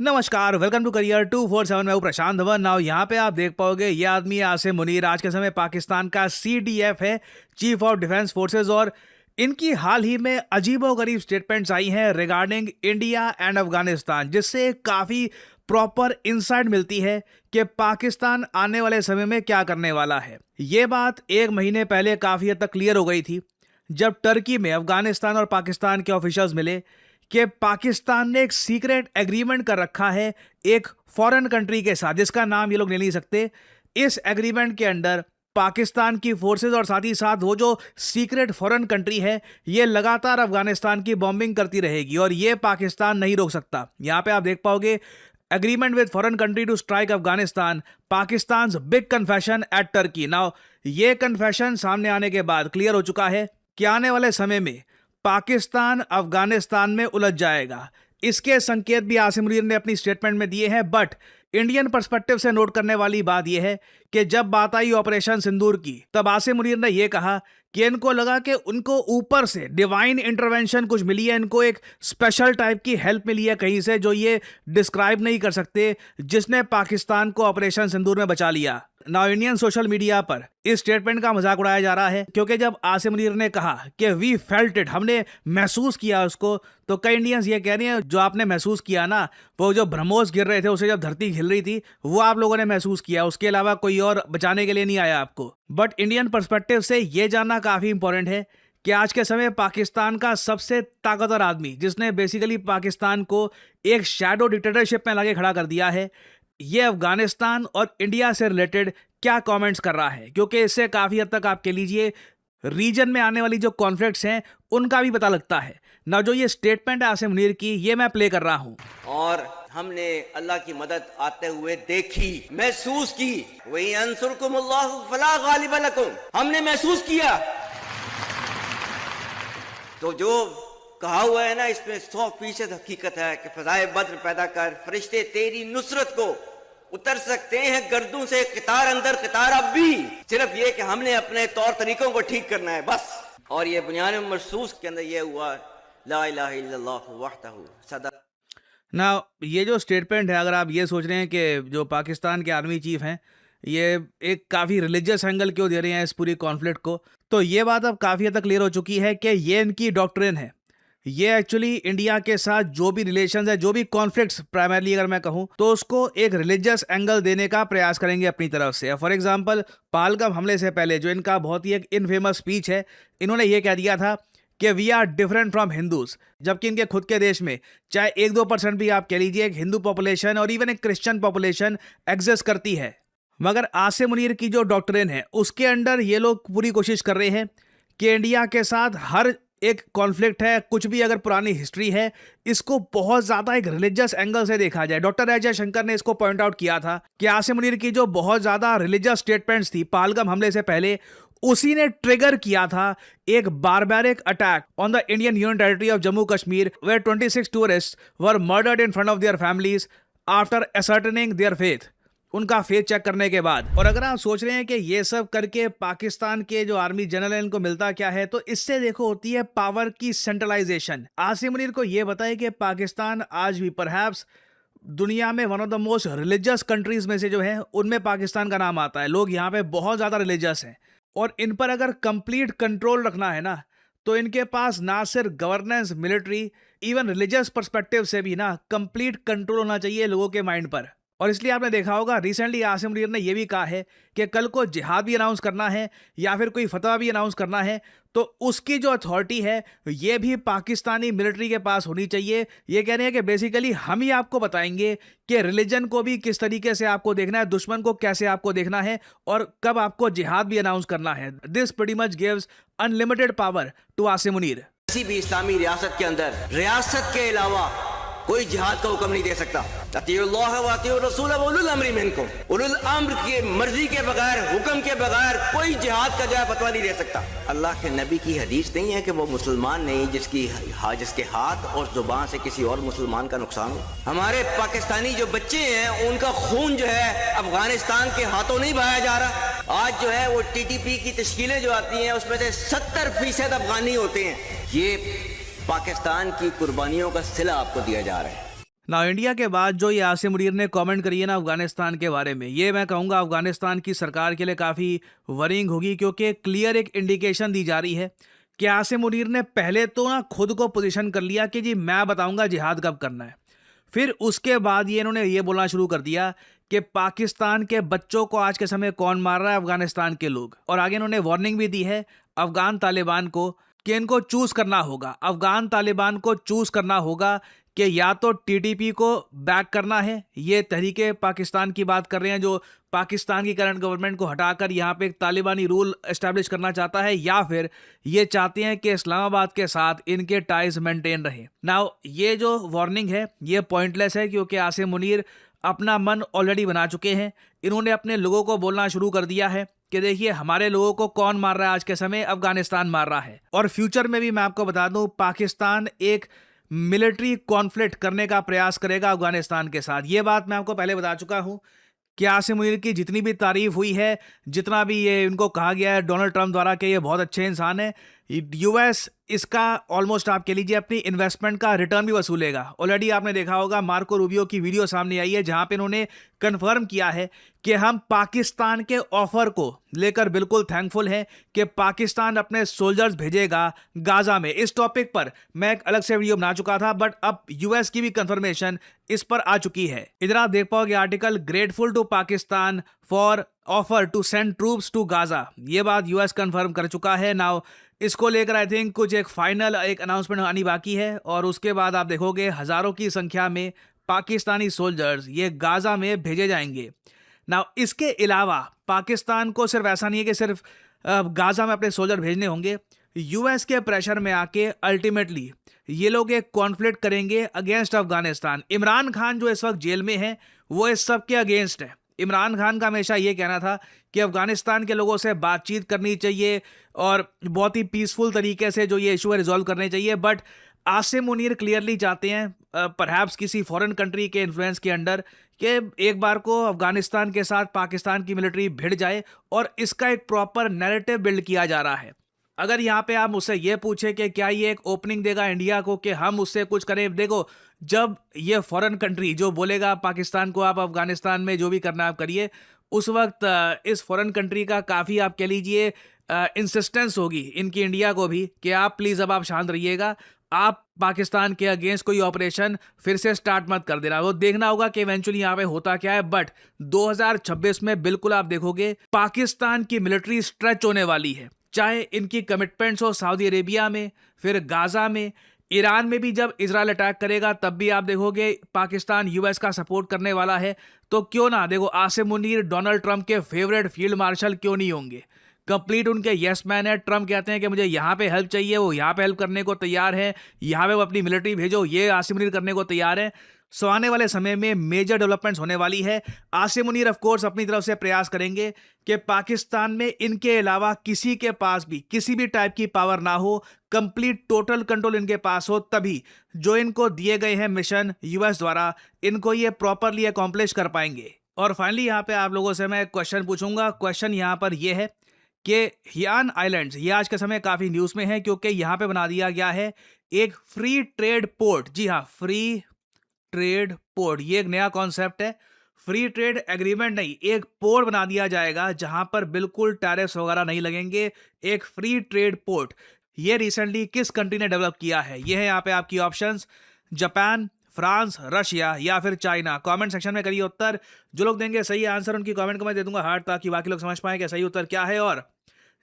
नमस्कार, welcome to career 247। मैं हूं प्रशांत धवन। नाउ यहाँ पे आप देख पाओगे ये आदमी आसिम मुनीर आज के समय पाकिस्तान का CDF है, चीफ ऑफ डिफेंस फोर्सेस, और इनकी हाल ही में अजीबोगरीब स्टेटमेंट्स आई हैं रिगार्डिंग इंडिया एंड अफगानिस्तान, जिससे काफ़ी प्रॉपर इंसाइट मिलती है कि पाकिस्तान आने वाले समय में क्या करने वाला है। ये बात एक महीने पहले काफ़ी हद तक क्लियर हो गई थी जब टर्की में अफगानिस्तान और पाकिस्तान के ऑफिशियल्स मिले कि पाकिस्तान ने एक सीक्रेट एग्रीमेंट कर रखा है एक फॉरेन कंट्री के साथ, जिसका नाम ये लोग ले नहीं सकते। इस एग्रीमेंट के अंडर पाकिस्तान की फोर्सेस और साथ ही साथ वो जो सीक्रेट फॉरेन कंट्री है ये लगातार अफगानिस्तान की बॉम्बिंग करती रहेगी और ये पाकिस्तान नहीं रोक सकता। यहाँ पे आप देख पाओगे agreement with foreign country to strike Afghanistan, Pakistan big confession at Turkey. Now ये कन्फेशन सामने आने के बाद क्लियर हो चुका है कि आने वाले समय में पाकिस्तान अफगानिस्तान में उलझ जाएगा। इसके संकेत भी आसिम मुनीर ने अपनी स्टेटमेंट में दिए हैं। बट इंडियन पर्सपेक्टिव से नोट करने वाली बात यह है कि जब बात आई ऑपरेशन सिंदूर की, तब आसिम मुनीर ने यह कहा कि इनको लगा कि उनको ऊपर से डिवाइन इंटरवेंशन कुछ मिली है, इनको एक स्पेशल टाइप की हेल्प मिली है कहीं से जो ये डिस्क्राइब नहीं कर सकते, जिसने पाकिस्तान को ऑपरेशन सिंदूर में बचा लिया। नाउ इंडियन सोशल मीडिया पर इस स्टेटमेंट का मजाक उड़ाया जा रहा है क्योंकि जब आसिम मुनीर ने कहा कि वी फेल्ट इट, हमने महसूस किया उसको, तो कई इंडियंस ये कह रहे हैं जो आपने महसूस किया ना, वो जो ब्रह्मोस गिर रहे थे उसे जब धरती हिल रही थी वो आप लोगों ने महसूस किया, उसके अलावा कोई और बचाने के लिए नहीं आया आपको। बट इंडियन पर्सपेक्टिव से ये जानना काफी इंपॉर्टेंट है कि आज के समय पाकिस्तान का सबसे ताकतवर आदमी, जिसने बेसिकली पाकिस्तान को एक शैडो डिक्टेटरशिप में लाके खड़ा कर दिया है, ये अफगानिस्तान और इंडिया से रिलेटेड क्या कमेंट्स कर रहा है, क्योंकि इससे काफी हद तक आप कह लीजिए रीजन में आने वाली जो कॉन्फ्लिक्ट्स हैं उनका भी पता लगता है ना। जो ये स्टेटमेंट है आसिम मुनीर की, ये मैं प्ले कर रहा हूं। और हमने अल्लाह की मदद आते हुए देखी, महसूस की। वही अंसुरकुमुल्लाहु फला गालिब लकुम, हमने महसूस किया। तो जो कहा हुआ है ना, इसमें 100% हकीकत है कि फजाए बद्र पैदा कर, फरिश्ते तेरी नुसरत को उतर सकते हैं गर्दों से कितार अंदर कितार अब भी, सिर्फ ये कि हमने अपने तौर तरीकों को ठीक करना है बस। और ये बुनियाद महसूस के अंदर ये हुआ, ला इलाहा इल्लल्लाहु वहदहु सदा। ना ये जो स्टेटमेंट है, अगर आप ये सोच रहे हैं कि जो पाकिस्तान के आर्मी चीफ हैं ये एक काफ़ी रिलीजियस एंगल क्यों दे रहे हैं इस पूरी कॉन्फ्लिक्ट को, तो ये बात अब काफ़ी हद तक क्लियर हो चुकी है कि ये इनकी डॉक्ट्रिन है। ये एक्चुअली इंडिया के साथ जो भी रिलेशंस है, जो भी कॉन्फ्लिक्ट्स प्राइमरली अगर मैं कहूँ तो उसको एक रिलीजियस एंगल देने का प्रयास करेंगे अपनी तरफ से। फॉर एग्जांपल पहलगाम हमले से पहले जो इनका बहुत ही एक इनफेमस स्पीच है, इन्होंने ये कह दिया था कि we are different from Hindus, जबकि इनके खुद के देश में चाहे 1-2% भी आप कह लीजिए एक हिंदू पॉपुलेशन और इवन एक क्रिश्चियन पॉपुलेशन एग्जिस्ट करती है, मगर आसिम मुनीर की जो डॉक्ट्रिन है उसके अंडर ये लोग पूरी कोशिश कर रहे हैं कि इंडिया के साथ हर एक कॉन्फ्लिक्ट है, कुछ भी अगर पुरानी हिस्ट्री है, इसको बहुत ज़्यादा एक रिलीजियस एंगल से देखा जाए। डॉक्टर एस जयशंकर ने इसको पॉइंट आउट किया था कि आसिम मुनीर की जो बहुत ज़्यादा रिलीजियस स्टेटमेंट्स थी पहलगाम हमले से पहले, उसी ने ट्रिगर किया था एक barbaric attack on the Indian union territory of Jammu Kashmir where 26 tourists were murdered in front of their families after ascertaining their faith, उनका फेथ चेक करने के बाद। और अगर आप सोच रहे हैं कि ये सब करके पाकिस्तान के जो आर्मी जनरल हैं इनको मिलता क्या है, तो इससे देखो होती है पावर की सेंट्रलाइजेशन। आसिम मुनीर को ये बताए कि पाकिस्तान आज भी परहैप्स दुनिया में one of the most religious countries में से जो है उनमें पाकिस्तान का नाम आता है। लोग यहाँ पे बहुत ज़्यादा रिलीजियस हैं और इन पर अगर कंप्लीट कंट्रोल रखना है ना, तो इनके पास ना सिर्फ governance, military, even religious perspective से भी ना कंप्लीट कंट्रोल होना चाहिए लोगों के माइंड पर। और इसलिए आपने देखा होगा रिसेंटली आसिम मुनीर ने यह भी कहा है कि कल को जिहाद भी अनाउंस करना है या फिर कोई फतवा भी अनाउंस करना है तो उसकी जो अथॉरिटी है ये भी पाकिस्तानी मिलिट्री के पास होनी चाहिए। ये कह रहे हैं कि बेसिकली हम ही आपको बताएंगे कि रिलीजन को भी किस तरीके से आपको देखना है, दुश्मन को कैसे आपको देखना है और कब आपको जिहाद भी अनाउंस करना है। This pretty much gives unlimited power to Asim Munir. किसी भी इस्लामी रियासत के अंदर रियासत के अलावा कोई जिहाद का हुक्म नहीं दे सकता। अतीउल्लाह व अतीउर रसूल व उलुल अम्रि मिनकुम, उलुल अम्र की मर्जी के बगैर, हुक्म के बगैर कोई जिहाद का जो है फतवा नहीं दे सकता। अल्लाह के नबी की हदीस नहीं है कि वो मुसलमान नहीं जिसके हाथ और जुबान से किसी और मुसलमान का नुकसान हो। हमारे पाकिस्तानी जो बच्चे हैं उनका खून जो है अफगानिस्तान के हाथों नहीं बहाया जा रहा। आज जो है वो TTP की तश्कीलें जो आती हैं उसमें से 70% अफगानी होते हैं। ये पाकिस्तान की कुर्बानियों का सिला आपको दिया जा रहा है। ना इंडिया के बाद जो ये आसिम मुनीर ने कमेंट करी है ना अफगानिस्तान के बारे में, ये मैं कहूँगा अफगानिस्तान की सरकार के लिए काफ़ी वरिंग होगी, क्योंकि क्लियर एक इंडिकेशन दी जा रही है कि आसिम मुनीर ने पहले तो ना खुद को पोजीशन कर लिया कि जी मैं बताऊंगा जिहाद कब करना है। फिर उसके बाद ये इन्होंने ये बोलना शुरू कर दिया कि पाकिस्तान के बच्चों को आज के समय कौन मार रहा है, अफगानिस्तान के लोग। और आगे इन्होंने वार्निंग भी दी है अफगान तालिबान को कि इनको चूज करना होगा, अफगान तालिबान को चूज करना होगा कि या तो टीटीपी को बैक करना है, ये तहरीके पाकिस्तान की बात कर रहे हैं जो पाकिस्तान की करंट गवर्नमेंट को हटाकर यहाँ पे एक तालिबानी रूल एस्टैब्लिश करना चाहता है, या फिर ये चाहते हैं कि इस्लामाबाद के साथ इनके टाइज मेंटेन रहे। नाउ ये जो वार्निंग है ये पॉइंटलेस है, क्योंकि आसिम मुनीर अपना मन ऑलरेडी बना चुके हैं। इन्होंने अपने लोगों को बोलना शुरू कर दिया है कि देखिए हमारे लोगों को कौन मार रहा है आज के समय, अफगानिस्तान मार रहा है। और फ्यूचर में भी मैं आपको बता दूं पाकिस्तान एक मिलिट्री कॉन्फ्लिक्ट करने का प्रयास करेगा अफगानिस्तान के साथ। ये बात मैं आपको पहले बता चुका हूं कि आसिम मुनीर की जितनी भी तारीफ हुई है, जितना भी ये इनको कहा गया है डोनाल्ड ट्रंप द्वारा कि ये बहुत अच्छे इंसान है, यूएस इसका ऑलमोस्ट आप कह लीजिए अपनी इन्वेस्टमेंट का रिटर्न भी वसूलेगा। ऑलरेडी आपने देखा होगा मार्को रूबियो की वीडियो सामने आई है जहां पे इन्होंने कंफर्म किया है कि हम पाकिस्तान के ऑफर को लेकर बिल्कुल थैंकफुल हैं कि पाकिस्तान अपने सोल्जर्स भेजेगा गाजा में। इस टॉपिक पर मैं एक अलग से वीडियो बना चुका था, बट अब यूएस की भी कंफर्मेशन इस पर आ चुकी है। इधर आप देख पाओगे article, grateful to Pakistan for offer to send troops to Gaza. ये बात यूएस कंफर्म कर चुका है। नाउ इसको लेकर आई थिंक कुछ एक फाइनल एक अनाउंसमेंट आनी बाकी है, और उसके बाद आप देखोगे हजारों की संख्या में पाकिस्तानी सोल्जर्स ये गाजा में भेजे जाएंगे। नाउ इसके अलावा पाकिस्तान को सिर्फ ऐसा नहीं है कि सिर्फ गाजा में अपने सोल्जर भेजने होंगे, यूएस के प्रेशर में आके अल्टीमेटली ये लोग एक कॉन्फ्लिक्ट करेंगे अगेंस्ट अफगानिस्तान। इमरान खान जो इस वक्त जेल में है वो इस सब के अगेंस्ट है। इमरान खान का हमेशा ये कहना था कि अफगानिस्तान के लोगों से बातचीत करनी चाहिए और बहुत ही पीसफुल तरीके से जो ये इशू है रिजॉल्व करने चाहिए, बट आसिम मुनीर क्लियरली चाहते हैं परहैप्स किसी फॉरेन कंट्री के इन्फ्लुएंस के अंडर कि एक बार को अफगानिस्तान के साथ पाकिस्तान की मिलिट्री भिड़ जाए और इसका एक प्रॉपर नैरेटिव बिल्ड किया जा रहा है। अगर यहाँ पे आप मुझसे ये पूछे कि क्या ये एक ओपनिंग देगा इंडिया को कि हम उससे कुछ करें, देखो जब ये फॉरेन कंट्री जो बोलेगा पाकिस्तान को आप अफगानिस्तान में जो भी करना आप करिए, उस वक्त इस फॉरेन कंट्री का काफ़ी आप कह लीजिए इंसिस्टेंस होगी इनकी इंडिया को भी कि आप प्लीज़ अब आप शांत रहिएगा, आप पाकिस्तान के अगेंस्ट कोई ऑपरेशन फिर से स्टार्ट मत कर देना। वो देखना होगा कि इवेंचुअली यहाँ पे होता क्या है। बट 2026 में बिल्कुल आप देखोगे पाकिस्तान की मिलिट्री स्ट्रेच होने वाली है, चाहे इनकी कमिटमेंट्स हो सऊदी अरेबिया में, फिर गाजा में, ईरान में भी जब इजराइल अटैक करेगा तब भी आप देखोगे पाकिस्तान यूएस का सपोर्ट करने वाला है। तो क्यों ना, देखो आसिम मुनीर डोनाल्ड ट्रंप के फेवरेट फील्ड मार्शल क्यों नहीं होंगे, कंप्लीट उनके यस मैन है। ट्रंप कहते हैं कि मुझे यहाँ पे हेल्प चाहिए, वो यहाँ पे हेल्प करने को तैयार है, यहाँ पे वो अपनी मिलिट्री भेजो, ये आसिम मुनीर करने को तैयार है। सो आने वाले समय में मेजर डेवलपमेंट्स होने वाली है। आसिम मुनीर ऑफ कोर्स अपनी तरफ से प्रयास करेंगे कि पाकिस्तान में इनके अलावा किसी के पास भी किसी भी टाइप की पावर ना हो, कंप्लीट टोटल कंट्रोल इनके पास हो, तभी जो इनको दिए गए हैं मिशन यूएस द्वारा इनको ये प्रॉपरली अकॉम्प्लिश कर पाएंगे। और फाइनली यहाँ पे आप लोगों से मैं एक क्वेश्चन पूछूंगा। क्वेश्चन यहाँ पर यह है कि हियान आइलैंड्स ये आज के समय काफ़ी न्यूज़ में है क्योंकि यहाँ पे बना दिया गया है एक फ्री ट्रेड पोर्ट। जी हाँ, फ्री ट्रेड पोर्ट, ये एक नया कॉन्सेप्ट है। फ्री ट्रेड एग्रीमेंट नहीं, एक पोर्ट बना दिया जाएगा जहां पर बिल्कुल टैरिफ्स वगैरह नहीं लगेंगे। एक फ्री ट्रेड पोर्ट ये रिसेंटली किस कंट्री ने डेवलप किया है? ये है यहाँ पे आपकी ऑप्शंस, जापान, फ्रांस, रशिया या फिर चाइना। कमेंट सेक्शन में करिए उत्तर। जो लोग देंगे सही आंसर उनकी कमेंट को मैं दे दूंगा हार्ट, ताकि बाकी लोग समझ पाएं कि सही उत्तर क्या है। और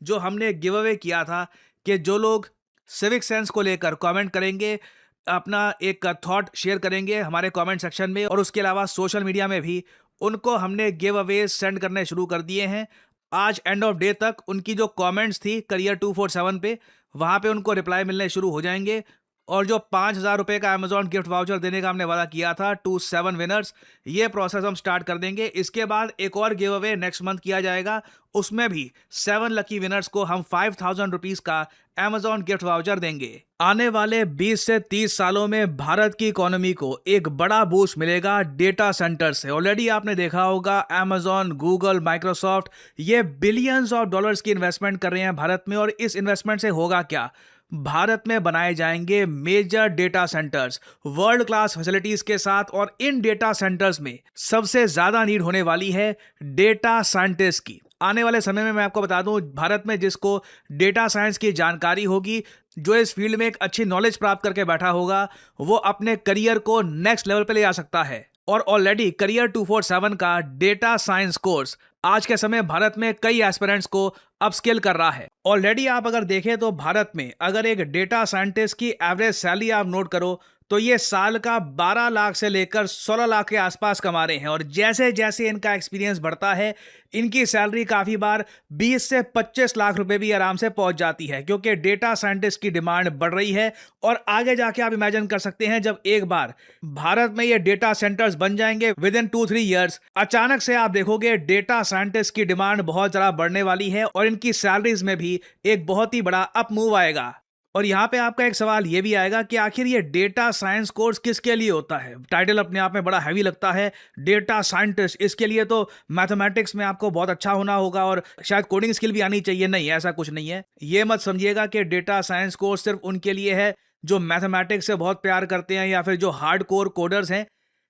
जो हमने गिव अवे किया था कि जो लोग सिविक सेंस को लेकर कमेंट करेंगे, अपना एक थॉट शेयर करेंगे हमारे कमेंट सेक्शन में, और उसके अलावा सोशल मीडिया में भी उनको हमने गिव अवे सेंड करने शुरू कर दिए हैं। आज एंड ऑफ डे तक उनकी जो कमेंट्स थी करियर 247 पे, वहाँ पे उनको रिप्लाई मिलने शुरू हो जाएंगे। और जो 5,000 रुपये का अमेजॉन गिफ्ट वाउचर देने का हमने वादा किया था टू 7 विनर्स, ये प्रोसेस हम स्टार्ट कर देंगे। इसके बाद एक और गिव अवे नेक्स्ट मंथ किया जाएगा, उसमें भी 7 लकी विनर्स को हम 5,000 रुपीज़ का अमेजॉन गिफ्ट वाउचर देंगे। आने वाले 20 से 30 सालों में भारत की इकोनॉमी को एक बड़ा बूस्ट मिलेगा डेटा सेंटर से। ऑलरेडी आपने देखा होगा अमेजॉन, गूगल, माइक्रोसॉफ्ट ये बिलियंस ऑफ डॉलर्स की इन्वेस्टमेंट कर रहे हैं भारत में। और इस इन्वेस्टमेंट से होगा क्या? भारत में बनाए जाएंगे major data centres world class facilities के साथ, और इन डेटा सेंटर्स में सबसे ज्यादा नीड होने वाली है डेटा साइंटिस्ट की। आने वाले समय में मैं आपको बता दूं, भारत में जिसको डेटा साइंस की जानकारी होगी, जो इस फील्ड में एक अच्छी नॉलेज प्राप्त करके बैठा होगा, वो अपने करियर को नेक्स्ट लेवल पे ले जा सकता है। और ऑलरेडी करियर 247 का डेटा साइंस कोर्स आज के समय भारत में कई एस्पिरेंट्स को अपस्किल कर रहा है। ऑलरेडी आप अगर देखें तो भारत में अगर एक डेटा साइंटिस्ट की एवरेज सैलरी आप नोट करो तो ये साल का 12 लाख से लेकर 16 लाख के आसपास कमा रहे हैं। और जैसे जैसे इनका एक्सपीरियंस बढ़ता है, इनकी सैलरी काफ़ी बार 20 से 25 लाख रुपए भी आराम से पहुंच जाती है, क्योंकि डेटा साइंटिस्ट की डिमांड बढ़ रही है। और आगे जाके आप इमेजिन कर सकते हैं, जब एक बार भारत में ये डेटा सेंटर्स बन जाएंगे विद इन 2-3 ईयर्स, अचानक से आप देखोगे डेटा साइंटिस्ट की डिमांड बहुत ज़्यादा बढ़ने वाली है और इनकी सैलरीज में भी एक बहुत ही बड़ा अप मूव आएगा। और यहाँ पे आपका एक सवाल ये भी आएगा कि आखिर ये डेटा साइंस कोर्स किसके लिए होता है। टाइटल अपने आप में बड़ा हैवी लगता है, डेटा साइंटिस्ट। इसके लिए तो मैथमेटिक्स में आपको बहुत अच्छा होना होगा और शायद कोडिंग स्किल भी आनी चाहिए। नहीं, ऐसा कुछ नहीं है। ये मत समझिएगा कि डेटा साइंस कोर्स सिर्फ उनके लिए है जो मैथमेटिक्स से बहुत प्यार करते हैं या फिर जो हार्ड कोर कोडर्स हैं।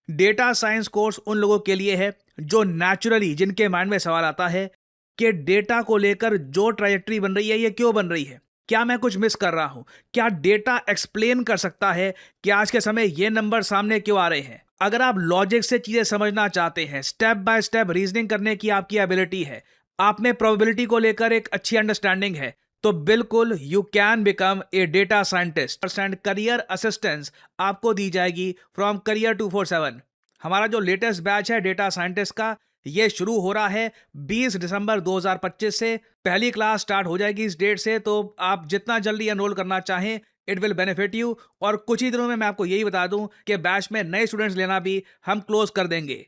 डेटा साइंस कोर्स उन लोगों के लिए है जो नेचुरली, जिनके माइंड में सवाल आता है कि डेटा को लेकर जो ट्राजेक्टरी बन रही है ये क्यों बन रही है, क्या मैं कुछ मिस कर रहा हूं, क्या डेटा एक्सप्लेन कर सकता है कि आज के समय ये नंबर सामने क्यों आ रहे हैं। अगर आप लॉजिक से चीजें समझना चाहते हैं, स्टेप बाय स्टेप रीजनिंग करने की आपकी एबिलिटी है, आप में प्रोबेबिलिटी को लेकर एक अच्छी अंडरस्टैंडिंग है, तो बिल्कुल you can become a data scientist. And career assistance आपको दी जाएगी फ्रॉम करियर 247। हमारा जो लेटेस्ट बैच है डेटा साइंटिस्ट का, ये शुरू हो रहा है 20 दिसंबर 2025 से। पहली क्लास स्टार्ट हो जाएगी इस डेट से, तो आप जितना जल्दी एनरोल करना चाहें, इट विल बेनिफिट यू। और कुछ ही दिनों में मैं आपको यही बता दूं कि बैच में नए स्टूडेंट्स लेना भी हम क्लोज कर देंगे।